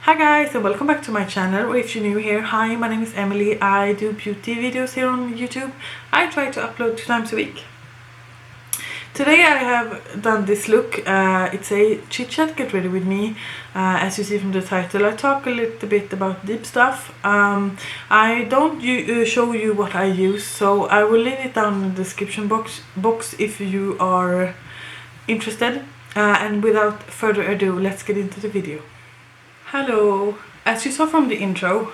Hi guys, and welcome back to my channel. Or if you're new here, hi, my name is Emily. I do beauty videos here on YouTube. I try to upload 2 times a week. Today I have done this look. It's a chit chat, get ready with me. As you see from the title, I talk a little bit about deep stuff. I don't show you what I use, so I will leave it down in the description box if you are interested. And without further ado, let's get into the video. Hello, as you saw from the intro,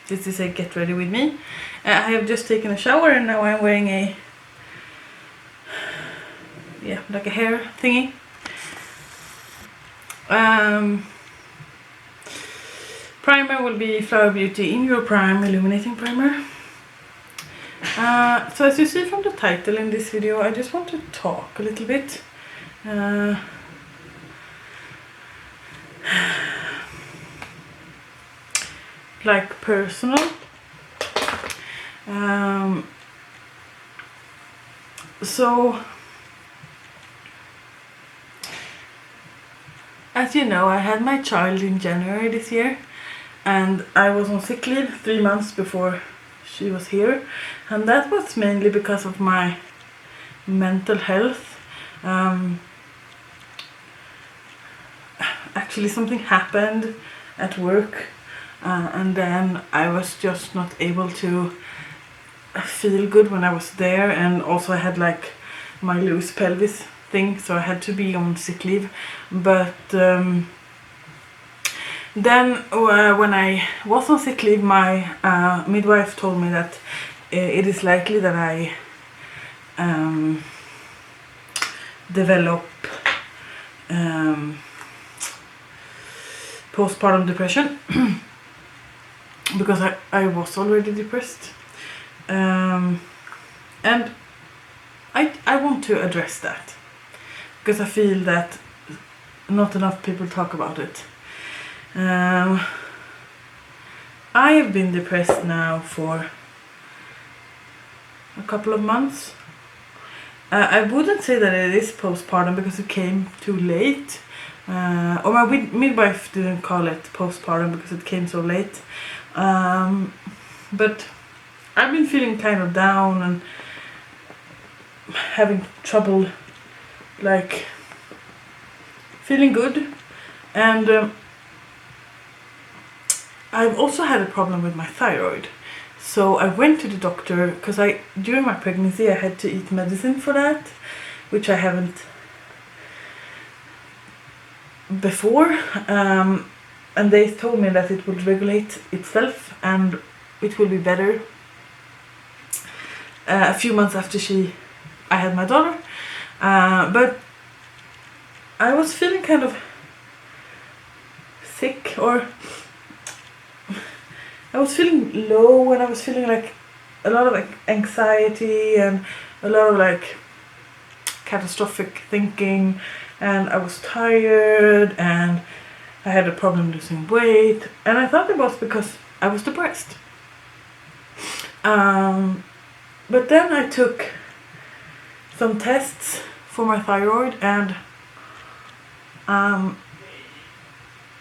this is a get ready with me. I have just taken a shower and now I'm wearing a, like a hair thingy. Primer will be Flower Beauty In Your Prime Illuminating Primer. So as you see from the title in this video, I just want to talk a little bit. Like personal. So as you know, I had my child in January this year, and I was on sick leave 3 months before she was here, and that was mainly because of my mental health. Actually something happened at work, and then I was just not able to feel good when I was there, and also I had like my loose pelvis thing, so I had to be on sick leave. But then when I was on sick leave, my midwife told me that it is likely that I develop postpartum depression because I was already depressed, and I want to address that because I feel that not enough people talk about it. I have been depressed now for a couple of months. I wouldn't say that it is postpartum because it came too late. Or my midwife didn't call it postpartum because it came so late. But I've been feeling kind of down and having trouble like feeling good. And I've also had a problem with my thyroid. So I went to the doctor because during my pregnancy I had to eat medicine for that, which I haven't before, and they told me that it would regulate itself and it will be better a few months after I had my daughter. But I was feeling kind of sick, or I was feeling low, and I was feeling like a lot of anxiety and a lot of like catastrophic thinking, and I was tired and I had a problem losing weight, and I thought it was because I was depressed. But then I took some tests for my thyroid, and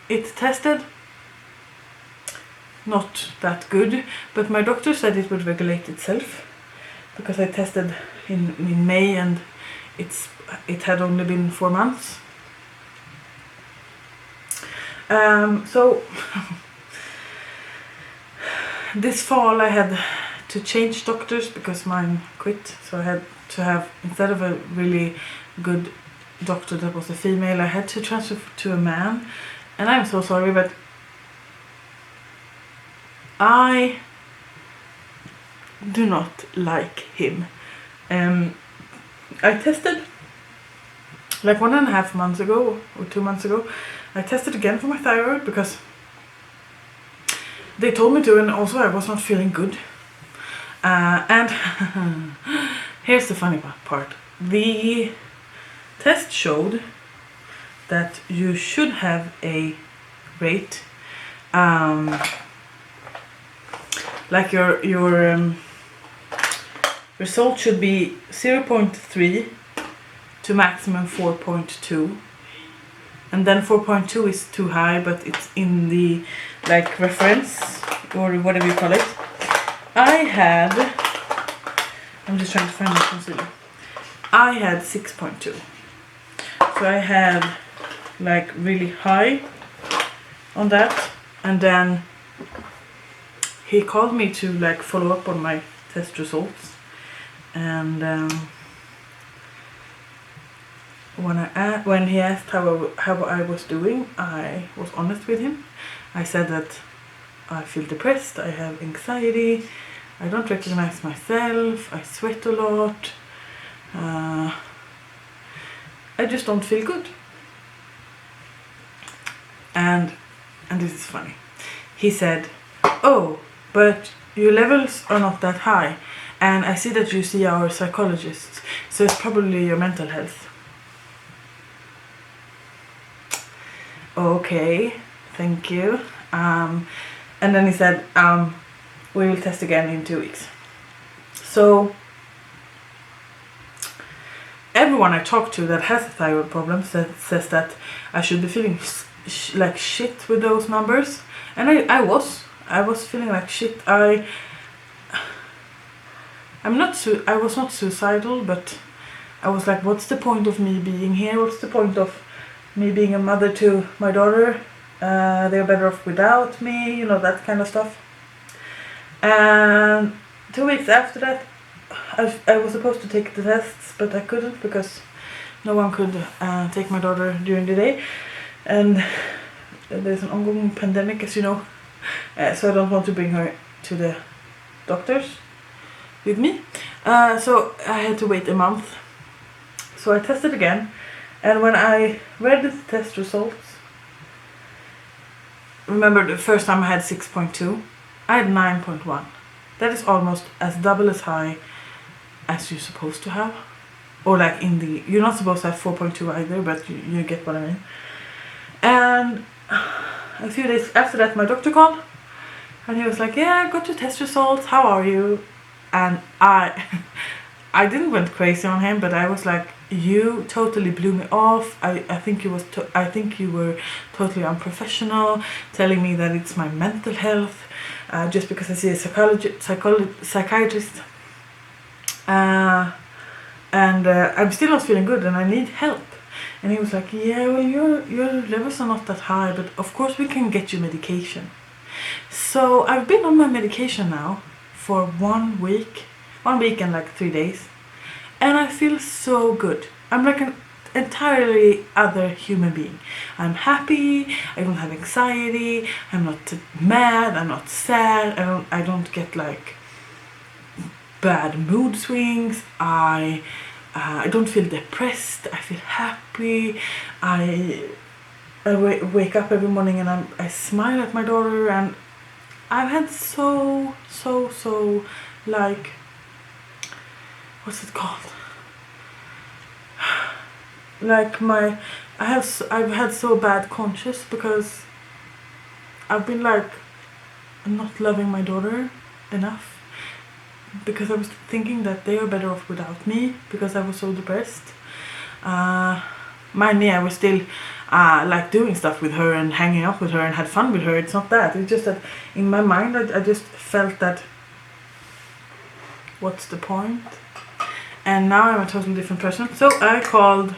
it tested not that good, but my doctor said it would regulate itself because I tested in May and it had only been 4 months. So this fall I had to change doctors because mine quit, so I had to have, instead of a really good doctor that was a female, I had to transfer to a man, and I'm so sorry, but I do not like him. I tested like 1.5 months ago or 2 months ago. I tested again for my thyroid because they told me to, and also I was not feeling good. And here's the funny part. The test showed that you should have a rate, like your result should be 0.3 to maximum 4.2 and then 4.2 is too high, but it's in the like reference or whatever you call it. I'm just trying to find my concealer. I had 6.2, so I had like really high on that, and then he called me to like follow up on my test results, and when he asked how I was doing, I was honest with him. I said that I feel depressed, I have anxiety, I don't recognize myself, I sweat a lot, I just don't feel good. And this is funny. He said, "Oh, but your levels are not that high, and I see that you see our psychologists, so it's probably your mental health." Okay, thank you. And then he said, "We will test again in 2 weeks." So everyone I talk to that has a thyroid problem says that I should be feeling like shit with those numbers, and I was feeling like shit. I was not suicidal, but I was like, what's the point of me being here? What's the point of me being a mother to my daughter? They're better off without me, you know, that kind of stuff. And 2 weeks after that, I was supposed to take the tests, but I couldn't because no one could take my daughter during the day, and there's an ongoing pandemic, as you know, so I don't want to bring her to the doctors with me, so I had to wait a month. So I tested again, and when I read the test results, remember the first time I had 6.2, I had 9.1. That is almost as double as high as you're supposed to have, or like you're not supposed to have 4.2 either, but you get what I mean. And a few days after that, my doctor called, and he was like, "Yeah, I got your test results, how are you?" And I didn't went crazy on him, but I was like, "You totally blew me off. I think you were totally unprofessional, telling me that it's my mental health, just because I see a psychiatrist, and I'm still not feeling good, and I need help." And he was like, "Yeah, well, your levels are not that high, but of course we can get you medication." So I've been on my medication now for 1 week and like 3 days, and I feel so good. I'm like an entirely other human being. I'm happy, I don't have anxiety, I'm not mad, I'm not sad, I don't get like bad mood swings, I don't feel depressed, I feel happy, I wake up every morning and I smile at my daughter, and I've had so like, what's it called? Like I've had so bad conscience because I've been like not loving my daughter enough, because I was thinking that they are better off without me because I was so depressed. Mind me, I was still like doing stuff with her and hanging out with her and had fun with her. It's not that. It's just that in my mind I just felt that, what's the point? And now I'm a totally different person. So I called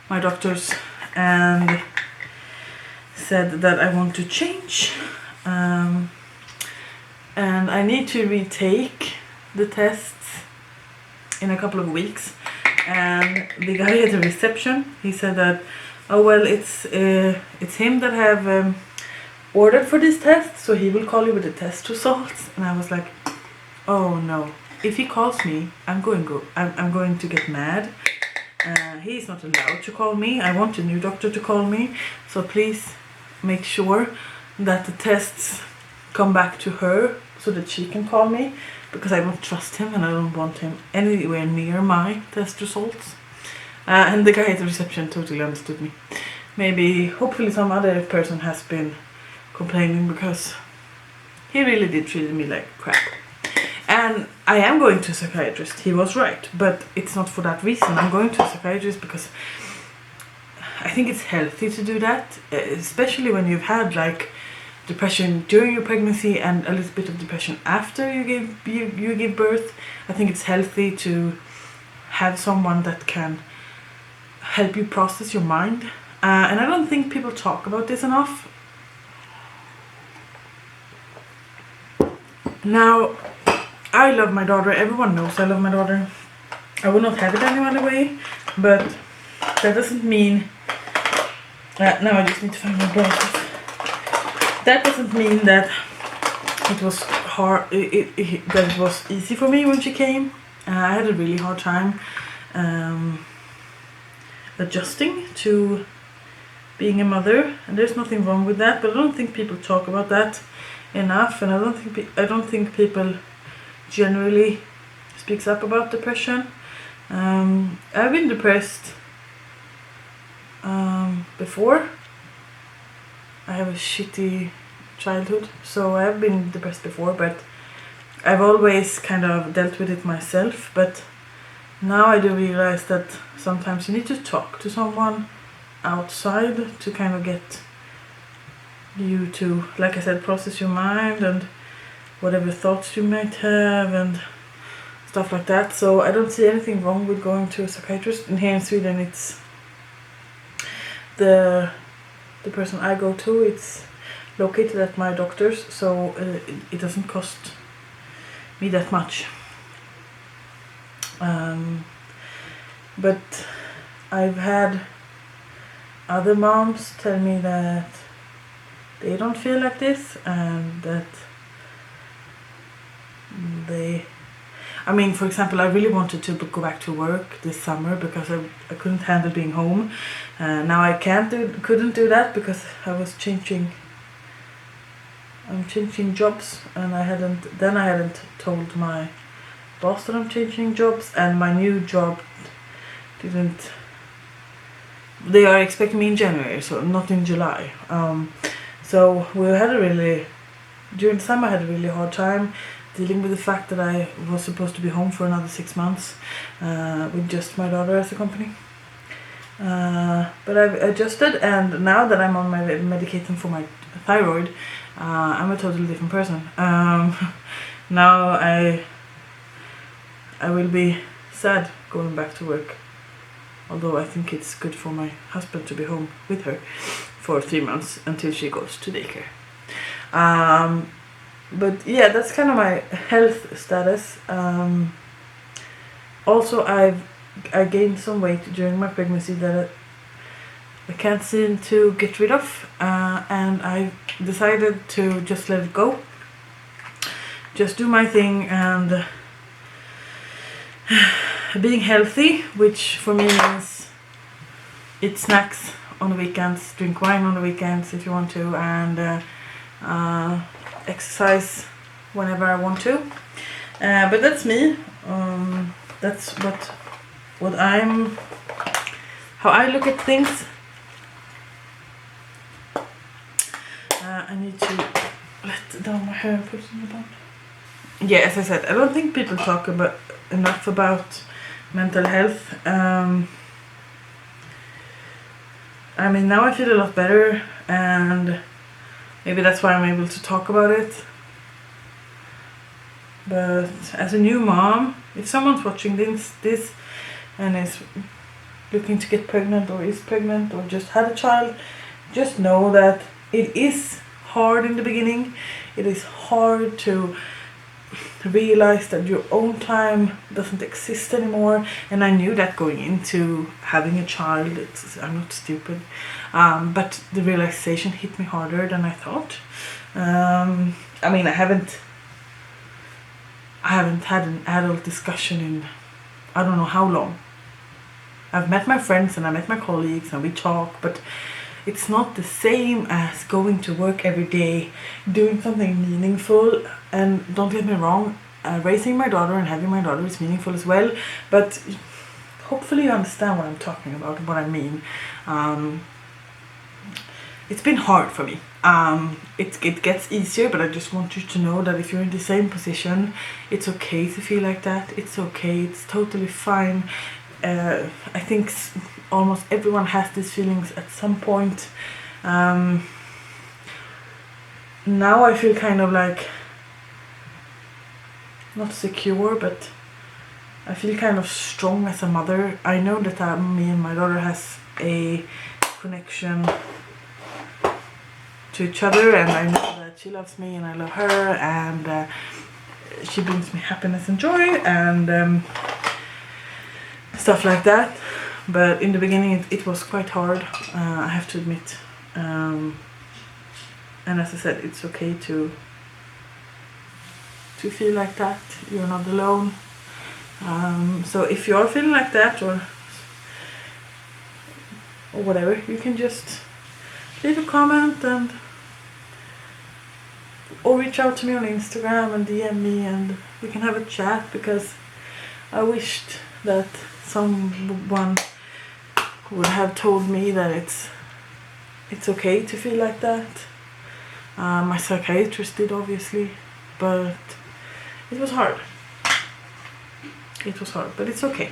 my doctors and said that I want to change, and I need to retake the tests in a couple of weeks. And the guy at the reception, he said that, "Oh well, it's him that have ordered for this test, so he will call you with the test results." And I was like, "Oh no! If he calls me, I'm going to get mad. He's not allowed to call me. I want a new doctor to call me. So please make sure that the tests come back to her so that she can call me, because I don't trust him and I don't want him anywhere near my test results." And the guy at the reception totally understood me. Hopefully some other person has been complaining, because he really did treat me like crap. And I am going to a psychiatrist, he was right, but it's not for that reason. I'm going to a psychiatrist because I think it's healthy to do that, especially when you've had like depression during your pregnancy and a little bit of depression after you give birth. I think it's healthy to have someone that can help you process your mind, and I don't think people talk about this enough. Now, I love my daughter. Everyone knows I love my daughter. I would not have it any other way, but that doesn't mean now I just need to find my glasses. That doesn't mean that it was hard, that it was easy for me when she came. I had a really hard time adjusting to being a mother, and there's nothing wrong with that, but I don't think people talk about that enough, and I don't think people generally speaks up about depression. I've been depressed before. I have a shitty childhood, so I've been depressed before, but I've always kind of dealt with it myself. But now I do realize that sometimes you need to talk to someone outside to kind of get you to, like I said, process your mind and whatever thoughts you might have and stuff like that. So I don't see anything wrong with going to a psychiatrist. And here in Sweden, it's the person I go to, it's located at my doctor's, so it doesn't cost me that much. But I've had other moms tell me that they don't feel like this, and that for example, I really wanted to go back to work this summer because I couldn't handle being home. Now I couldn't do that because I'm changing jobs, and I hadn't told my boss that I'm changing jobs, and my new job they are expecting me in January, so not in July. So during the summer I had a really hard time dealing with the fact that I was supposed to be home for another 6 months with just my daughter as a company. But I've adjusted, and now that I'm on my medication for my thyroid, I'm a totally different person. Now I will be sad going back to work, although I think it's good for my husband to be home with her for 3 months until she goes to daycare. But yeah, that's kind of my health status. Also, I gained some weight during my pregnancy that I can't seem to get rid of, and I decided to just let it go, just do my thing, and being healthy, which for me means eat snacks on the weekends, drink wine on the weekends if you want to, and exercise whenever I want to. But that's me. That's how I look at things. I need to let down my hair, put it in the bun. Yeah, as I said, I don't think people talk enough about mental health. Now I feel a lot better, and maybe that's why I'm able to talk about it. But as a new mom, if someone's watching this and is looking to get pregnant, or is pregnant, or just had a child, just know that it is hard in the beginning. It is hard to realize that your own time doesn't exist anymore, and I knew that going into having a child. I'm not stupid, but the realization hit me harder than I thought. I haven't had an adult discussion in I don't know how long. I've met my friends and I met my colleagues and we talk, but it's not the same as going to work every day, doing something meaningful. And don't get me wrong, raising my daughter and having my daughter is meaningful as well, but hopefully you understand what I'm talking about, what I mean. It's been hard for me. It gets easier, but I just want you to know that if you're in the same position, it's okay to feel like that. It's okay, it's totally fine. I think almost everyone has these feelings at some point. Now I feel kind of like, not secure, but I feel kind of strong as a mother. I know that me and my daughter has a connection to each other, and I know that she loves me and I love her, and she brings me happiness and joy and stuff like that. But in the beginning it was quite hard, I have to admit. And as I said, it's okay to feel like that. You're not alone. So if you're feeling like that or whatever, you can just leave a comment or reach out to me on Instagram and DM me, and we can have a chat, because I wished that someone would have told me that it's okay to feel like that. My psychiatrist did, obviously, but it was hard. It was hard, but it's okay.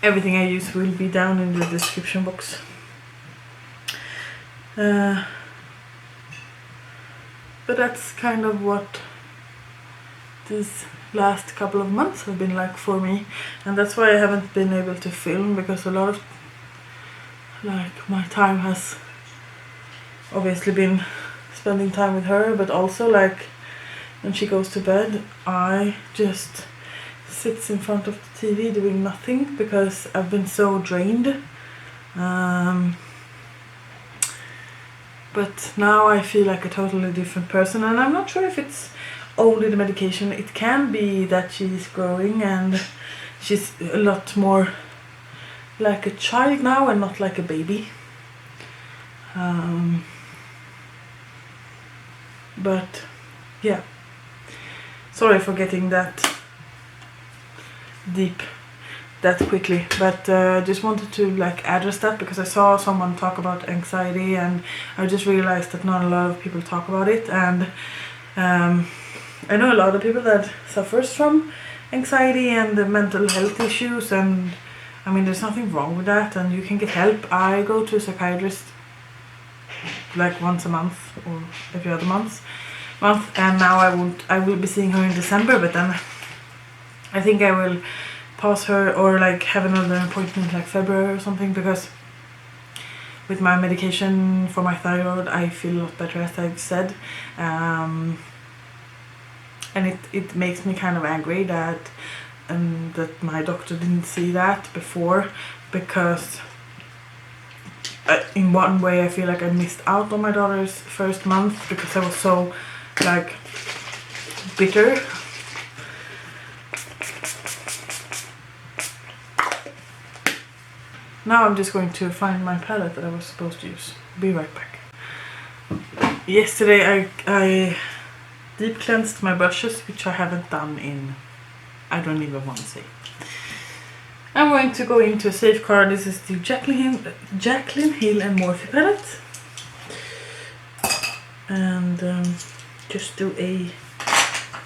Everything I use will be down in the description box. But that's kind of what these last couple of months have been like for me, and that's why I haven't been able to film, because a lot of my time has obviously been spending time with her, but also when she goes to bed I just sit in front of the TV doing nothing, because I've been so drained. But now I feel like a totally different person, and I'm not sure if it's only the medication. It can be that she's growing and she's a lot more like a child now and not like a baby. But yeah, sorry for getting that deep that quickly, but just wanted to address that, because I saw someone talk about anxiety and I just realized that not a lot of people talk about it. And I know a lot of people that suffers from anxiety and the mental health issues, and I mean there's nothing wrong with that, and you can get help. I go to a psychiatrist once a month or every other month, and now I will be seeing her in December, but then I think I will pause her or have another appointment February or something, because with my medication for my thyroid I feel a lot better, as I've said. And it makes me kind of angry that my doctor didn't see that before, because in one way I feel like I missed out on my daughter's first month, because I was so bitter. Now I'm just going to find my palette that I was supposed to use. Be right back. Yesterday I deep cleansed my brushes, which I haven't done in, I don't even want to say. I'm going to go into a Safeguard. This is the Jaclyn Hill and Morhe palette. And just do a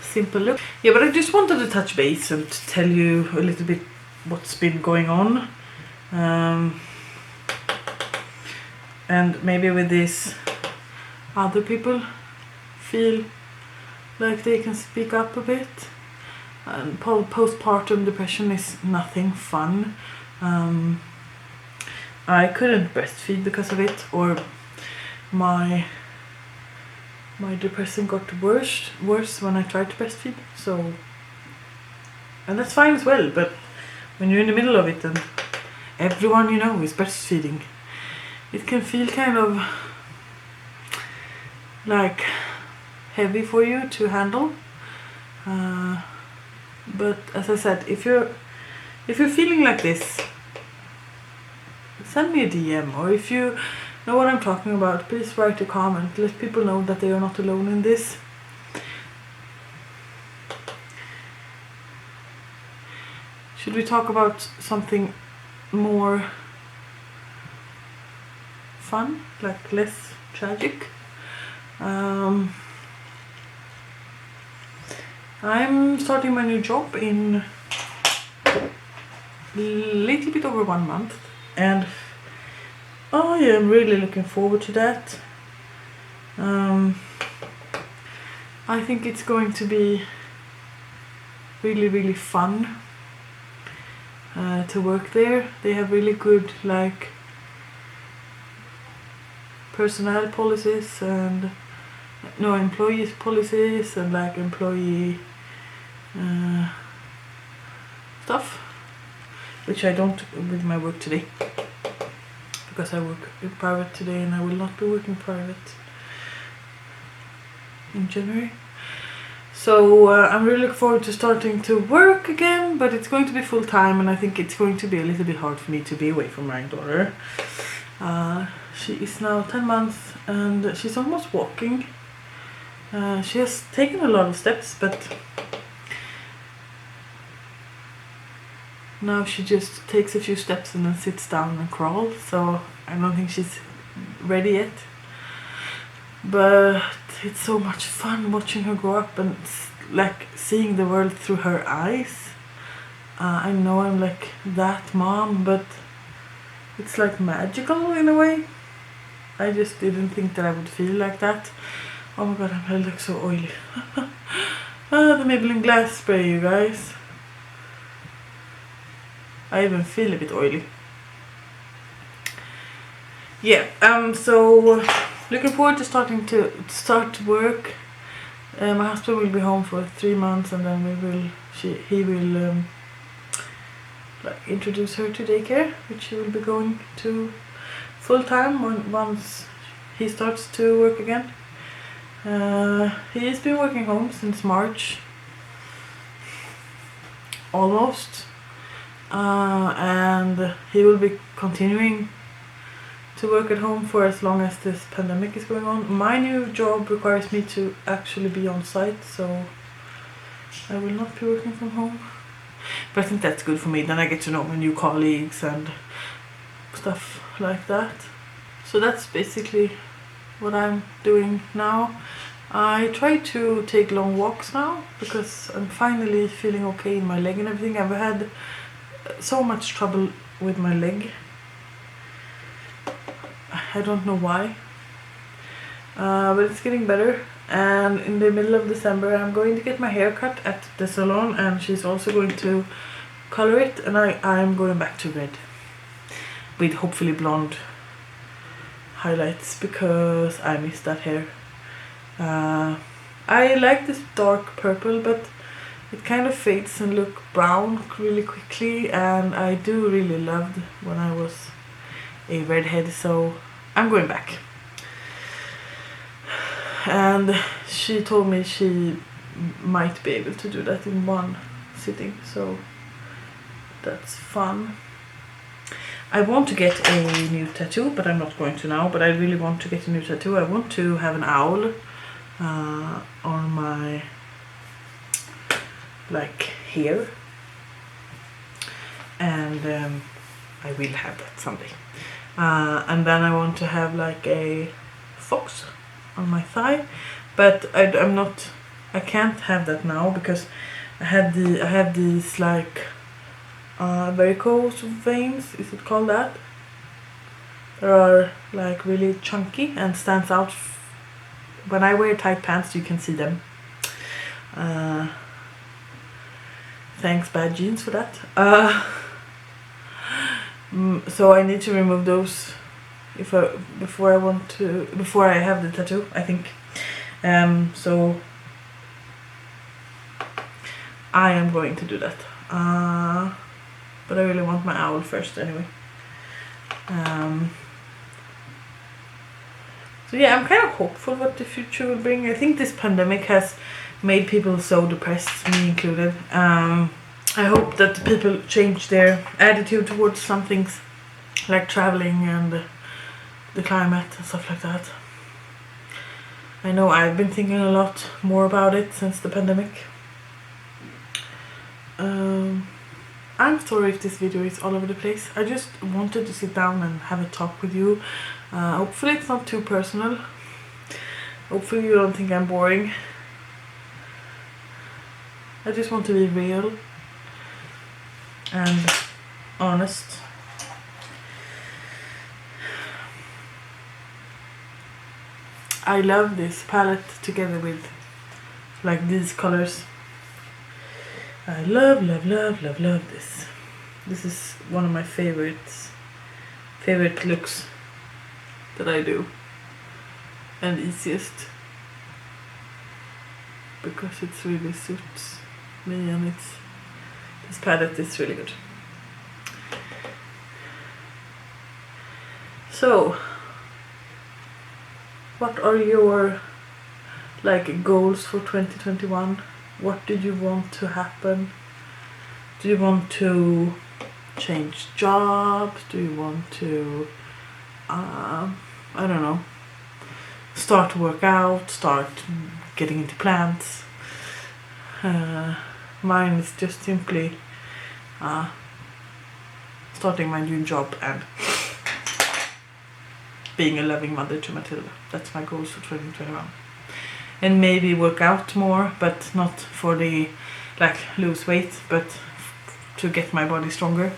simple look. Yeah, but I just wanted to touch base and tell you a little bit what's been going on. And maybe with this other people feel like they can speak up a bit. And postpartum depression is nothing fun. I couldn't breastfeed because of it, or my depression got worse when I tried to breastfeed. So, and that's fine as well, but when you're in the middle of it and everyone you know is breastfeeding, it can feel kind of heavy for you to handle. But as I said, if you're feeling like this, send me a DM, or if you know what I'm talking about, please write a comment. Let people know that they are not alone in this. Should we talk about something more fun, less tragic? I'm starting my new job in little bit over 1 month, and I am really looking forward to that. I think it's going to be really fun to work there. They have really good like personnel policies and no employees policies and like employee stuff, which I don't with my work today, because I work in private today and I will not be working private in January. So I'm really looking forward to starting to work again, but it's going to be full time, and I think it's going to be a little bit hard for me to be away from my daughter. She is now 10 months and she's almost walking. She has taken a lot of steps, but now she just takes a few steps and then sits down and crawls, so I don't think she's ready yet. But it's so much fun watching her grow up and like seeing the world through her eyes. I know I'm like that mom, but it's like magical in a way. I just didn't think that I would feel like that. Oh my god, I look so oily. The Maybelline Glasspray, you guys. I even feel a bit oily. Yeah, so looking forward to start work. My husband will be home for 3 months, and then he will like introduce her to daycare, which she will be going to full time once he starts to work again. He's been working home since March, almost, and he will be continuing to work at home for as long as this pandemic is going on. My new job requires me to actually be on site, so I will not be working from home. But I think that's good for me, then I get to know my new colleagues and stuff like that. So that's basically what I'm doing now. I try to take long walks now because I'm finally feeling okay in my leg and everything. I've had so much trouble with my leg. I don't know why, but it's getting better. And in the middle of December I'm going to get my hair cut at the salon, and she's also going to color it, and I'm going back to red with hopefully blonde highlights because I miss that hair. I like this dark purple, but it kind of fades and look brown really quickly, and I do really loved when I was a redhead, so I'm going back. And she told me she might be able to do that in one sitting, so that's fun. I want to get a new tattoo, but I'm not going to now. But I really want to get a new tattoo. I want to have an owl on my like here, and I will have that someday. And then I want to have like a fox on my thigh, but I can't have that now because I have these like varicose veins, is it called that? They are like really chunky and stands out. When I wear tight pants you can see them. Thanks bad jeans for that. So I need to remove those before I have the tattoo, I think. So I am going to do that. But I really want my owl first anyway. So yeah, I'm kind of hopeful what the future will bring. I think this pandemic has made people so depressed, me included. I hope that people change their attitude towards some things like traveling and the climate and stuff like that. I know I've been thinking a lot more about it since the pandemic. I'm sorry if this video is all over the place. I just wanted to sit down and have a talk with you. Hopefully it's not too personal. Hopefully you don't think I'm boring. I just want to be real. And honest. I love this palette together with like these colors. I love this. This is one of my favorite looks that I do, and easiest, because it really suits me, and this palette is really good. So what are your like goals for 2021? What do you want to happen? Do you want to change jobs? Do you want to I don't know, start to work out, start getting into plants? Mine is just simply starting my new job and being a loving mother to Matilda. That's my goals for 2021. And maybe work out more, but not for the like lose weight, but to get my body stronger.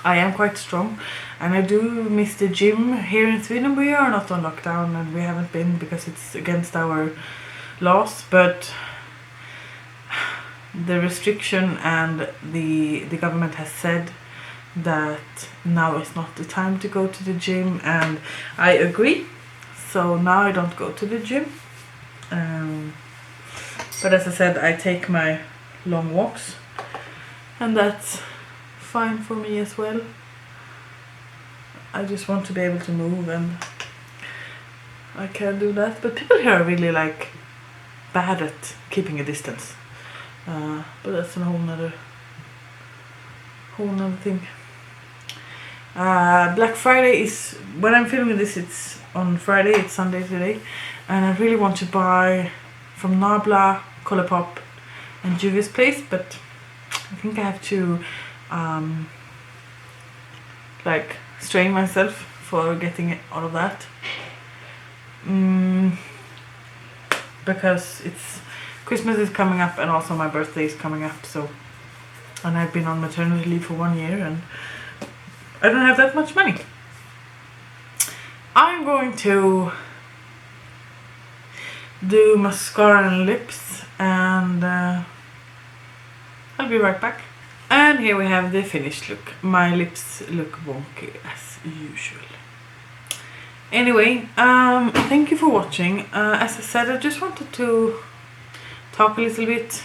I am quite strong, and I do miss the gym here in Sweden. We are not on lockdown, and we haven't been because it's against our laws, but the restriction and the government has said that now is not the time to go to the gym, and I agree. So now I don't go to the gym. But as I said, I take my long walks, and that's fine for me as well. I just want to be able to move, and I can do that. But people here are really like bad at keeping a distance. But that's a whole nother thing. Black Friday is, when I'm filming this, it's on Friday, it's Sunday today, and I really want to buy from Nabla, Colourpop and Juvias Place, but I think I have to like strain myself for getting all of that, because it's Christmas is coming up and also my birthday is coming up, so, and I've been on maternity leave for 1 year and I don't have that much money. I'm going to do mascara and lips, and I'll be right back. And here we have the finished look. My lips look wonky as usual. Anyway, thank you for watching. As I said, I just wanted to talk a little bit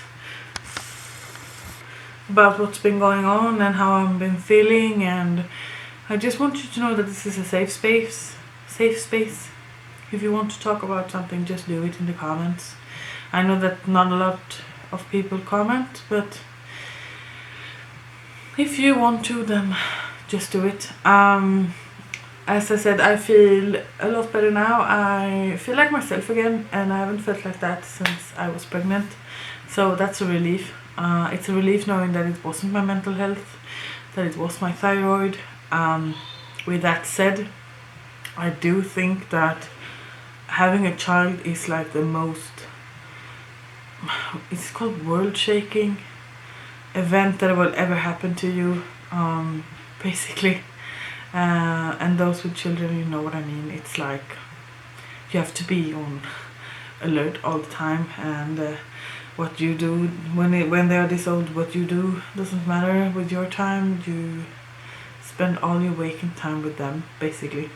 about what's been going on and how I've been feeling, and I just want you to know that this is a safe space. If you want to talk about something, just do it in the comments. I know that not a lot of people comment, but if you want to, then just do it. As I said, I feel a lot better now. I feel like myself again, and I haven't felt like that since I was pregnant, so that's a relief. It's a relief knowing that it wasn't my mental health, that it was my thyroid. With that said, I do think that having a child is like the most, it's called world-shaking event that will ever happen to you, basically. And those with children, you know what I mean. It's like you have to be on alert all the time, and what you do when they are this old, what you do doesn't matter with your time. You spend all your waking time with them, basically.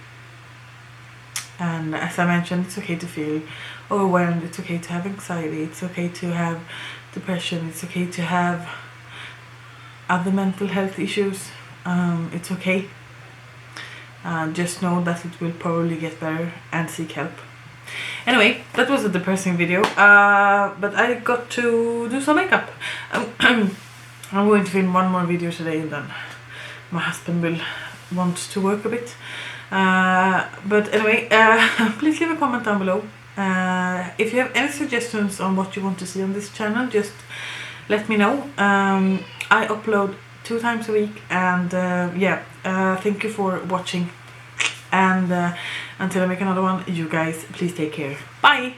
And as I mentioned, it's okay to feel overwhelmed, it's okay to have anxiety, it's okay to have depression, it's okay to have other mental health issues. It's okay. Just know that it will probably get better, and seek help. Anyway, that was a depressing video, but I got to do some makeup. I'm going to film one more video today, and then my husband will want to work a bit. But anyway, please leave a comment down below. If you have any suggestions on what you want to see on this channel, just let me know. I upload 2 times a week, and yeah, thank you for watching, and until I make another one, you guys please take care. Bye.